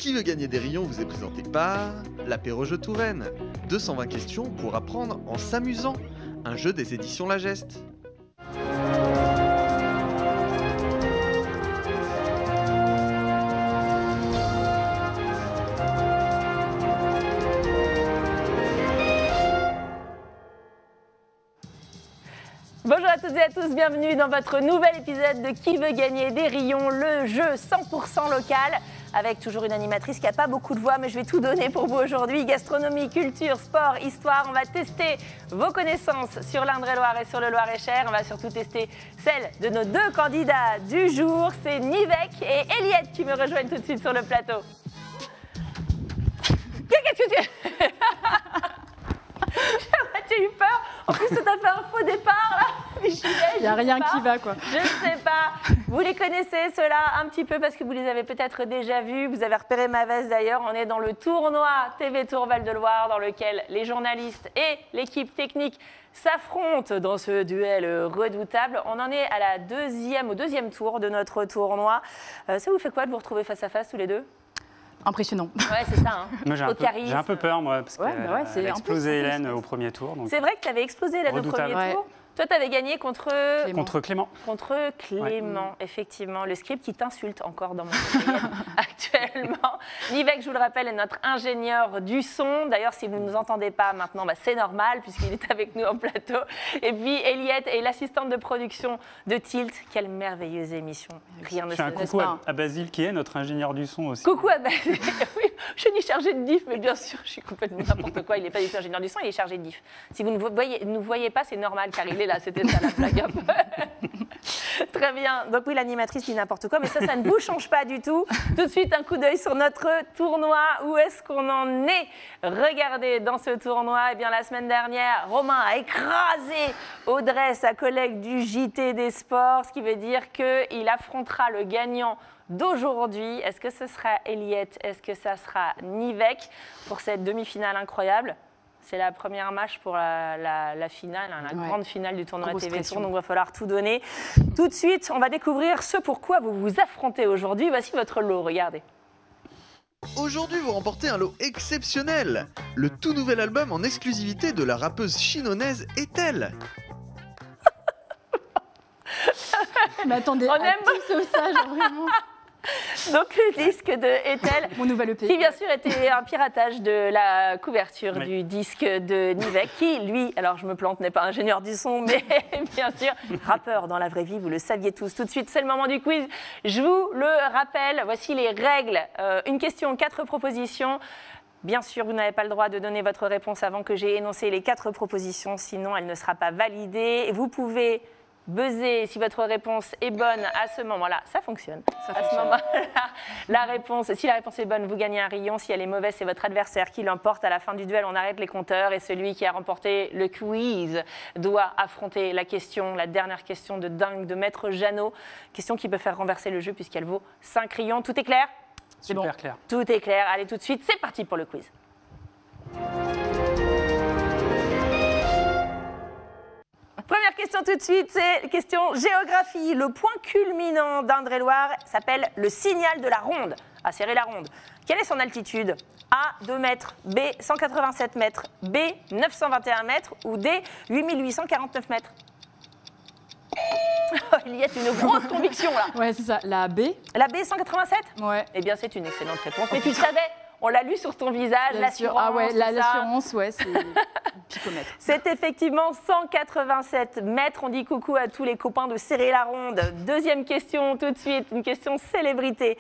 Qui veut gagner des rayons vous est présenté par l'Apéro-Jeu Touraine. 220 questions pour apprendre en s'amusant. Un jeu des éditions La Geste. Bonjour à toutes et à tous, bienvenue dans votre nouvel épisode de Qui veut gagner des rayons, le jeu 100% local, avec toujours une animatrice qui n'a pas beaucoup de voix, mais je vais tout donner pour vous aujourd'hui. Gastronomie, culture, sport, histoire, on va tester vos connaissances sur l'Indre-et-Loire et sur le Loir-et-Cher. On va surtout tester celle de nos deux candidats du jour, c'est Nivek et Eliette qui me rejoignent tout de suite sur le plateau. Qu'est-ce que tu... J'ai eu peur. En plus, tu as fait un faux départ, là. Il n'y a rien qui va, quoi. Je ne sais pas. Vous les connaissez, ceux-là, un petit peu, parce que vous les avez peut-être déjà vus. Vous avez repéré ma veste, d'ailleurs. On est dans le tournoi TV Tour Val-de-Loire, dans lequel les journalistes et l'équipe technique s'affrontent dans ce duel redoutable. On en est à au deuxième tour de notre tournoi. Ça vous fait quoi de vous retrouver face à face, tous les deux ? Impressionnant. Ouais, c'est ça. Hein. Moi, j'ai un peu peur, moi, parce qu'elle a explosé Hélène au premier tour. C'est vrai que tu avais explosé Hélène au premier tour. Toi, tu avais gagné contre Clément. Contre Clément, effectivement. Le script qui t'insulte encore dans mon courriel actuellement. Nivek, je vous le rappelle, est notre ingénieur du son. D'ailleurs, si vous ne nous entendez pas maintenant, c'est normal puisqu'il est avec nous en plateau. Et puis, Eliette est l'assistante de production de Tilt. Quelle merveilleuse émission. Rien ne se passe. Je fais un coucou à Basile qui est notre ingénieur du son aussi. Coucou à Basile. Oui, je suis chargée de diff, mais bien sûr, je suis complètement n'importe quoi. Il n'est pas du tout ingénieur du son, il est chargé de diff. Si vous ne nous voyez pas, c'est normal car il est là, c'était ça la blague un peu. Très bien, donc oui, l'animatrice dit n'importe quoi, mais ça ne vous change pas du tout. Tout de suite, un coup d'œil sur notre tournoi. Où est-ce qu'on en est? Regardez, dans ce tournoi, eh bien, la semaine dernière, Romain a écrasé Audrey, sa collègue du JT des Sports, ce qui veut dire qu'il affrontera le gagnant d'aujourd'hui. Est-ce que ce sera Eliette? Est-ce que ça sera Nivek pour cette demi-finale incroyable? C'est la première match pour la finale, la grande finale du tournoi TV Tour, donc il va falloir tout donner. Tout de suite, on va découvrir ce pourquoi vous vous affrontez aujourd'hui. Voici votre lot, regardez. Aujourd'hui, vous remportez un lot exceptionnel. Le tout nouvel album en exclusivité de la rappeuse chinonaise Ethel. Mais attendez, on aime tout ça, genre vraiment. Donc le disque de Ethel, mon nouvel EP, qui bien sûr était un piratage de la couverture du disque de Nivek, qui lui, alors je me plante, n'est pas ingénieur du son, mais bien sûr rappeur dans la vraie vie, vous le saviez tous. Tout de suite, c'est le moment du quiz. Je vous le rappelle, voici les règles. Une question, 4 propositions. Bien sûr, vous n'avez pas le droit de donner votre réponse avant que j'ai énoncé les 4 propositions, sinon elle ne sera pas validée. Vous pouvez buzzer si votre réponse est bonne à ce moment-là, ça fonctionne. À ce moment-là, si la réponse est bonne, vous gagnez un rayon. Si elle est mauvaise, c'est votre adversaire qui l'emporte. À la fin du duel, on arrête les compteurs et celui qui a remporté le quiz doit affronter la dernière question de dingue de Maître Jeannot. Question qui peut faire renverser le jeu puisqu'elle vaut 5 rayons. Tout est clair? C'est bon. Clair. Tout est clair. Allez, tout de suite, c'est parti pour le quiz. Première question tout de suite, c'est question géographie. Le point culminant d'Indre-et-Loire s'appelle le signal de la Ronde, à serrer la Ronde. Quelle est son altitude? A, 2 mètres, B, 187 mètres, B, 921 mètres ou D, 8849 mètres? Il y a une grosse conviction là. Ouais, c'est ça. La B. La B, 187? Ouais. Eh bien, c'est une excellente réponse. Mais tu le savais? On l'a lu sur ton visage, l'assurance. Ah ouais, l'assurance, ouais, c'est picomètre. C'est effectivement 187 mètres. On dit coucou à tous les copains de Serrer la Ronde. Deuxième question tout de suite, une question célébrité.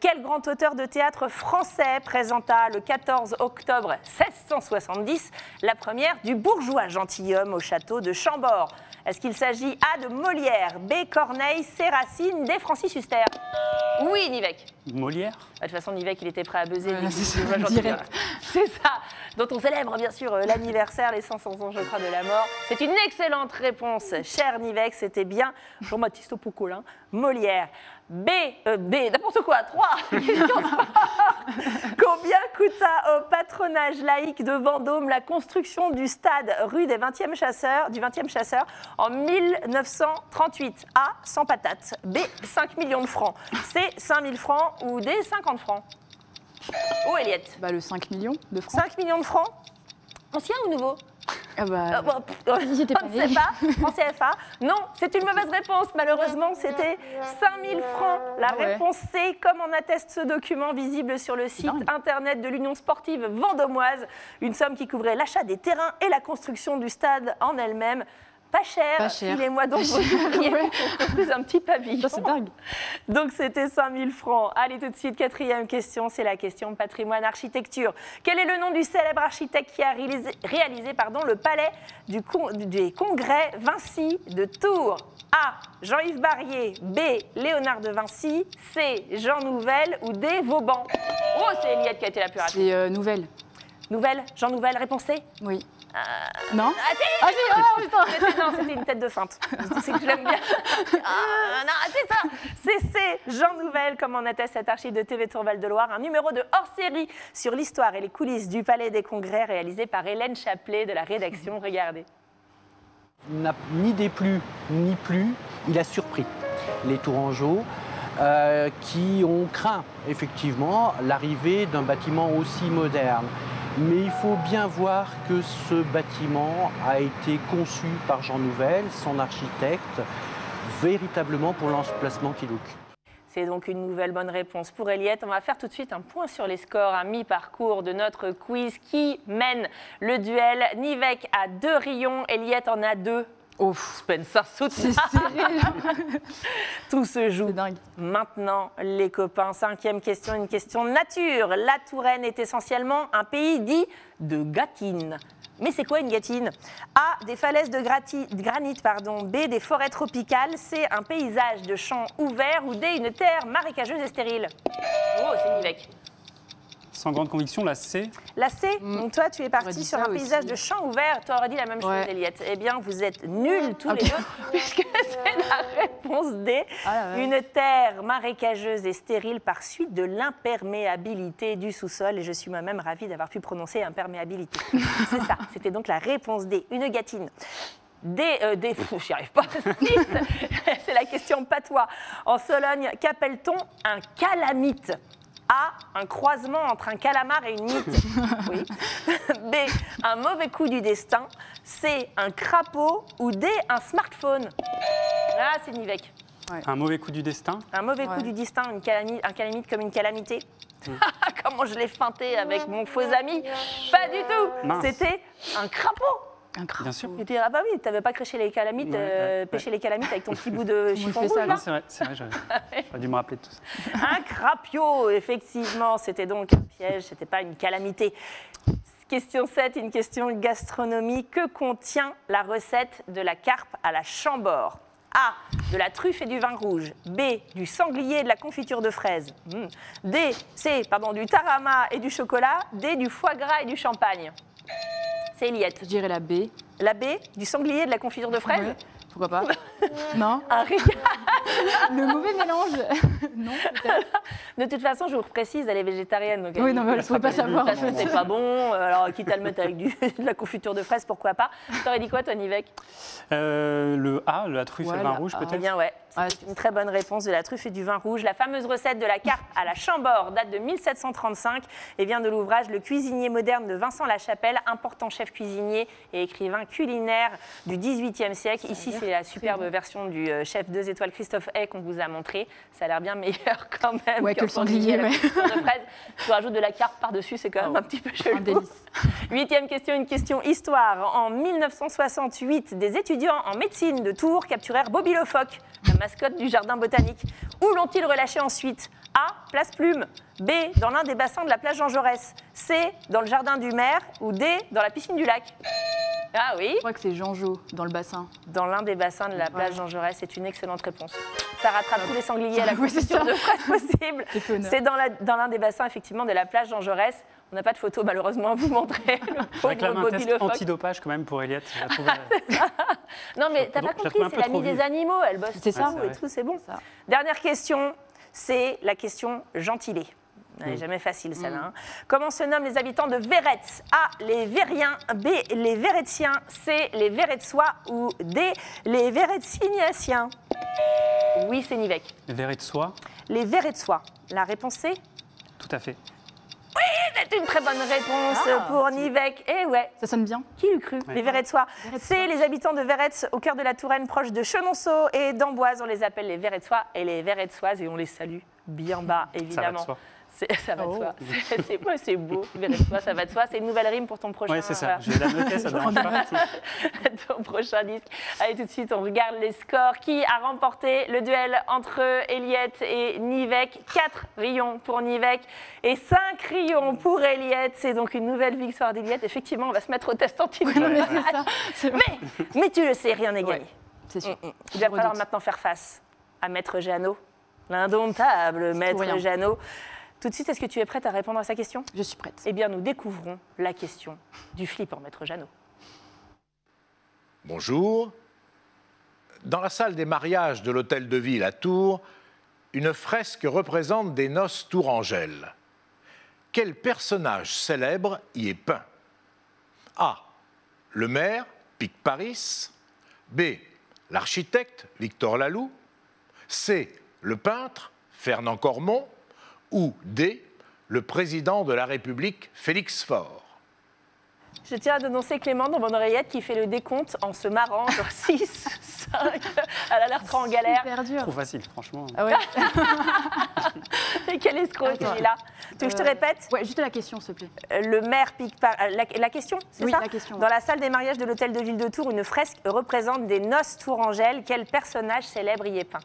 Quel grand auteur de théâtre français présenta le 14 octobre 1670 la première du bourgeois gentilhomme au château de Chambord? Est-ce qu'il s'agit A, de Molière, B, Corneille, C, Racine, D, Francis Huster? Oui, Nivek. Molière? De toute façon, Nivek, il était prêt à buzzer. C'est ça, dont on célèbre bien sûr l'anniversaire, les 500 ans, je crois, de la mort. C'est une excellente réponse, cher Nivek, c'était bien Jean-Baptiste Pocolin, Molière. B, n'importe quoi, 3. Combien coûta au patronage laïque de Vendôme la construction du stade rue des 20e chasseurs, en 1938? A, 100 patates. B, 5 millions de francs. C, 5 000 francs ou D, 50 francs. Oh, Eliette. Le 5 millions de francs. 5 millions de francs. Ancien ou nouveau? Ah bah, J'étais pas née. En CFA. Non, c'est une mauvaise réponse. Malheureusement, c'était 5 000 francs. La réponse C, comme en atteste ce document visible sur le site internet de l'Union sportive vendomoise. Une somme qui couvrait l'achat des terrains et la construction du stade en elle-même. Pas cher. Filez-moi donc vos ouvriers pour qu'on construise un petit pavillon. C'est dingue. Donc c'était 5 000 francs. Allez tout de suite, quatrième question, c'est la question patrimoine architecture. Quel est le nom du célèbre architecte qui a réalisé le palais des congrès Vinci de Tours? A. Jean-Yves Barrier. B. Léonard de Vinci. C. Jean Nouvel. Ou D. Vauban. Oh, c'est Eliette qui a été la plus rapide. C'est Nouvelle. Nouvelle. Jean Nouvel, réponse C? Oui. Non. Ah si, oh, putain. C'était une tête de feinte. C'est que je l'aime bien. Non, c'est ça. C'est Jean Nouvel, comme en atteste cet archive de TV Tour Val-de-Loire, un numéro de hors-série sur l'histoire et les coulisses du Palais des Congrès réalisé par Hélène Chaplet de la rédaction. Regardez. Il n'a ni déplu ni plu, il a surpris les Tourangeaux qui ont craint effectivement l'arrivée d'un bâtiment aussi moderne. Mais il faut bien voir que ce bâtiment a été conçu par Jean Nouvel, son architecte, véritablement pour l'emplacement qu'il occupe. C'est donc une nouvelle bonne réponse pour Eliette. On va faire tout de suite un point sur les scores à mi-parcours de notre quiz. Qui mène le duel? Nivek a 2 rayons, Eliette en a 2. Oh, Spencer saute. c'est serré. Tout se joue. C'est dingue. Maintenant, les copains, 5e question, une question nature. La Touraine est essentiellement un pays dit de gâtines. Mais c'est quoi une gâtine? A. Des falaises de granit. B. Des forêts tropicales. C. Un paysage de champs ouverts. Ou D. Une terre marécageuse et stérile. Oh, c'est Nivek. Sans grande conviction, la C. La C, donc toi tu es parti sur un paysage de champs ouverts, tu aurais dit la même chose, Eliette. Eh bien vous êtes nuls tous les deux, puisque c'est la réponse D. Une terre marécageuse et stérile par suite de l'imperméabilité du sous-sol. Et je suis moi-même ravie d'avoir pu prononcer imperméabilité. C'est ça, c'était donc la réponse D, une gâtine. J'y arrive pas. 6, c'est la question patois. En Sologne, qu'appelle-t-on un calamite? A. Un croisement entre un calamar et une mythe. Oui. B. Un mauvais coup du destin. C. Un crapaud. Ou D. Un smartphone. Ah, c'est Nivek. Un mauvais coup du destin. Un mauvais coup du destin, un calamite comme une calamité. Comment je l'ai feinté avec mon faux ami. Pas du tout. C'était un crapaud. Bien sûr. Ah bah oui, t'avais pas créché les calamites, pêché les calamites avec ton petit bout de chiffon rouge, là. C'est vrai, j'aurais dû me rappeler de tout ça. Un crapio, effectivement, c'était donc un piège, c'était pas une calamité. Question 7, une question gastronomie. Que contient la recette de la carpe à la Chambord? A. De la truffe et du vin rouge. B. Du sanglier et de la confiture de fraises. C. Du tarama et du chocolat. D. Du foie gras et du champagne. C'est Eliette. Je dirais la B. La B, du sanglier et de la confiture de fraises. Ouais. Pourquoi pas? Non. Un régal. Le mauvais mélange. Non, peut-être. De toute façon, je vous précise, elle est végétarienne. Donc oui, non, mais elle ne pourrait pas savoir. De toute façon, c'est pas bon. Alors, quitte à le mettre avec de la confiture de fraises, pourquoi pas. T'aurais dit quoi, toi, Nivek? Le A, la truffe et le vin rouge, peut-être. Eh bien, ouais. C'est une très bonne réponse, de la truffe et du vin rouge. La fameuse recette de la carpe à la Chambord date de 1735 et vient de l'ouvrage Le cuisinier moderne de Vincent Lachapelle, important chef cuisinier et écrivain culinaire du XVIIIe siècle. Ici, c'est la superbe version du chef 2 étoiles Christophe Hay qu'on vous a montré. Ça a l'air bien meilleur quand même que le sanglier. De fraise. Tu rajoutes de la carpe par-dessus, c'est quand même un petit peu chelou. Un délice. 8e question, une question histoire. En 1968, des étudiants en médecine de Tours capturèrent Bobby le phoque, la mascotte du jardin botanique. Où l'ont-ils relâché ensuite? A. Place Plume. B. Dans l'un des bassins de la plage Jean Jaurès. C. Dans le jardin du maire. Ou D. Dans la piscine du lac. Ah oui? Je crois que c'est Jean-Jo dans le bassin. Dans l'un des bassins de la plage Jean Jaurès, c'est une excellente réponse. Ça rattrape tous les sangliers à la confiture de fraises possible. C'est dans l'un des bassins, effectivement, de la plage Jean Jaurès. On n'a pas de photo, malheureusement, à vous montrer. Je réclame un test antidopage, quand même, pour Eliette. Non, mais t'as pas compris, c'est l'amie des animaux. Elle bosse tout et tout, c'est bon. Ça. Dernière question, c'est la question gentilée. Elle n'est jamais facile, celle-là. Comment se nomment les habitants de Véretz? A. Les Vériens. B. Les Véretziens. C. Les Véretzois. Ou D. Les Véretzignatiens. Oui, c'est Nivek. Les Véretzois. Les Véretzois. La réponse C? Tout à fait. C'est une très bonne réponse pour Nivek. Et ouais. Ça sonne bien. Qui l'eût cru? Les Verretsois. C'est les habitants de Verretz, au cœur de la Touraine, proche de Chenonceau et d'Amboise. On les appelle les Verretsois et les Verretsoises et on les salue bien bas, évidemment. Ça va de soi. Ça va de soi. C'est beau, Verretsois, ça va de soi. C'est une nouvelle rime pour ton prochain. Oui, c'est ça. Je vais la noter, ça dérange pas. Ton prochain disque. Allez, tout de suite, on regarde les scores. Qui a remporté le duel entre Eliette et Nivek? 4 rayons pour Nivek et 5 rayons pour Eliette. C'est donc une nouvelle victoire d'Eliette. Effectivement, on va se mettre au test anti. Mais tu le sais, rien n'est gagné. C'est sûr. Il va falloir maintenant faire face à Maître Jeannot, l'indomptable Maître Jeannot. Tout de suite, est-ce que tu es prête à répondre à sa question? Je suis prête. Eh bien, nous découvrons la question du flippant Maître Jeannot. Bonjour. Dans la salle des mariages de l'hôtel de ville à Tours, une fresque représente des noces tourangelles. Quel personnage célèbre y est peint? A. Le maire, Pic Paris. B. L'architecte, Victor Laloux. C. Le peintre, Fernand Cormon. Ou D. Le président de la République, Félix Faure. Je tiens à dénoncer Clément dans mon oreillette qui fait le décompte en se marrant, genre 6, 5, elle a l'air trop en galère. Super dur. Trop facile, franchement. Ah ouais. Et quel escroc celui-là. Tu veux que je te répète? Ouais, juste la question, s'il te plaît. Le maire pique par... La question, c'est Oui, ça? la question. Dans la salle des mariages de l'hôtel de ville de Tours, une fresque représente des noces tourangelles. Quel personnage célèbre y est peint?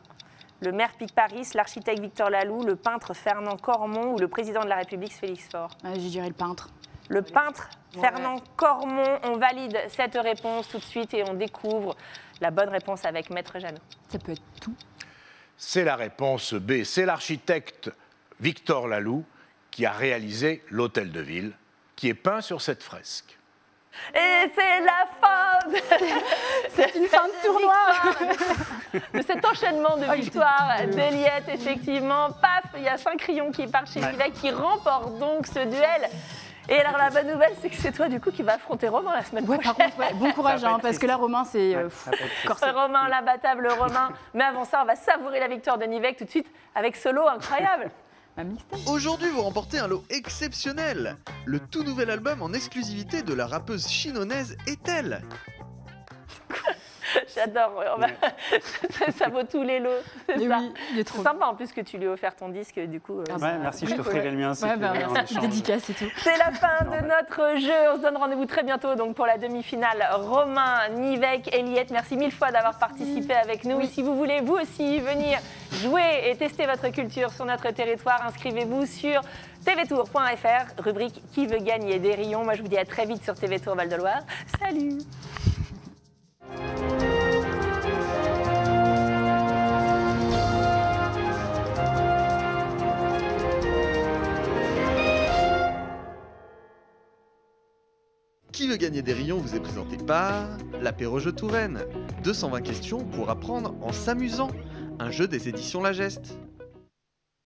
Le maire Pic Paris, l'architecte Victor Laloux, le peintre Fernand Cormon ou le président de la République Félix Faure? Je dirais le peintre. Le peintre Fernand Cormon. On valide cette réponse tout de suite et on découvre la bonne réponse avec Maître Jeannot. Ça peut être tout. C'est la réponse B. C'est l'architecte Victor Laloux qui a réalisé l'hôtel de ville, qui est peint sur cette fresque. Et c'est la fin C'est une fin de tournoi de cet enchaînement de victoires d'Eliette, effectivement. Paf, il y a 5 rayons qui partent chez Nivek, qui remporte donc ce duel. Et alors la bonne nouvelle, c'est que c'est toi du coup qui va affronter Romain la semaine prochaine. Par contre, bon courage, parce que là, Romain, c'est corsé. Romain, l'abattable Romain. Mais avant ça, on va savourer la victoire de Nivek tout de suite avec ce lot incroyable. Aujourd'hui, vous remportez un lot exceptionnel. Le tout nouvel album en exclusivité de la rappeuse chinonaise Ethel. J'adore, ça vaut tous les lots, c'est ça. Oui, il est trop sympa en plus que tu lui aies offert ton disque, du coup. Ouais, merci, je t'offrirai le mien aussi. Ouais, merci, dédicace et tout. C'est la fin de notre jeu, on se donne rendez-vous très bientôt donc pour la demi-finale. Romain, Nivek, Eliette, merci 1000 fois d'avoir participé avec nous. Et si vous voulez vous aussi venir jouer et tester votre culture sur notre territoire, inscrivez-vous sur tvtour.fr, rubrique Qui veut gagner des rayons. Moi je vous dis à très vite sur TV Tour Val de Loire. Salut! Qui veut gagner des rayons vous est présenté par l'Apéro-Jeu Touraine. 220 questions pour apprendre en s'amusant. Un jeu des éditions La Geste.